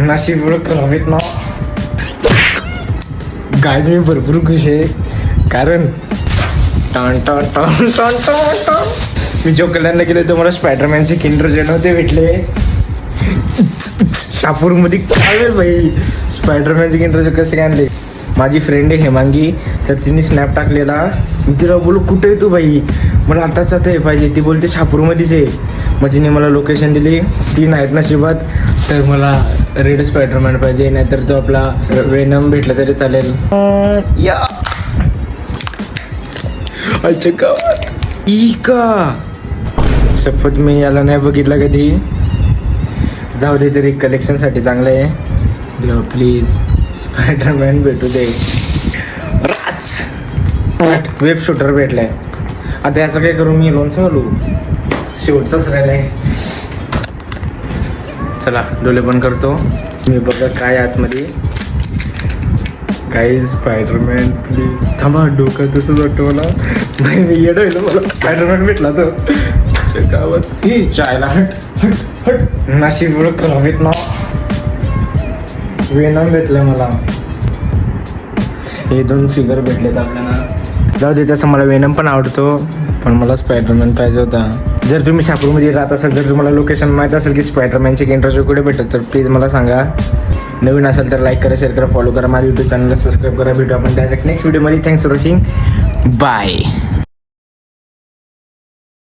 नशीब खराब आहेत ना गायज. मी भरपूर खुश आहे कारण टन टन टन टन टन टन मी जो कल्याणला गेलो तो मला स्पायडरमॅनचे किंडर जे नव्हते भेटले. शापूरमध्ये काय भाई स्पायडरमॅनचे किंडर जे कसे आणले. माझी फ्रेंड आहे हेमांगी, तर तिने स्नॅप टाकलेला. मी तिला बोलू कुठे आहे तू भाई, मला आताच आता हे पाहिजे. ती बोलते शापूरमध्येच आहे. मग तिने मला लोकेशन दिली. 3 आहेत नशिबात. तर मला रेड स्पायडरमॅन पाहिजे, नाहीतर तो आपला वेनम भेटला तरी चालेल. या अच्छा गावात ई का शपथ मी याला नाही बघितला कधी. जाऊ दे तरी कलेक्शनसाठी चांगलं आहे. देवा प्लीज स्पायडरमॅन भेटू दे. राज वेब शूटर भेटलाय. आता याचं काय करू मी, लोणचं घालू. शेवटचाच राहिलाय. चला डोळे बंद करतो मी. बघा काय आतमध्ये. काही स्पायडरमॅन प्लीज थांबा. डोकं तसंच वाटतं मला भाई. मी येडं होईल, मला स्पायडरमॅन भेटला तो गावात. ही चायला हट हट हट. नशीब खराब आहेत ना. वेनम भेटलं मला. हे 2 फिगर भेटलेत आपल्याला. जाऊ दे, तसं मला वेनम पण आवडतो, पण मला स्पायडरमॅन पाहिजे होता. जर तुम्ही शापूरमध्ये राहत असाल, जर तुम्हाला लोकेशन माहीत असेल की स्पायडरमॅनचे इंटरव्ह्यू कुठे भेटत, तर प्लीज मला सांगा. नवीन असेल तर लाईक करा, शेअर करा, फॉलो करा. माझ्या यूट्यूब चॅनलला सबस्क्राईब करा. भेटू आपण डायरेक्ट नेक्स्ट व्हिडिओमध्ये. Thanks for watching. बाय.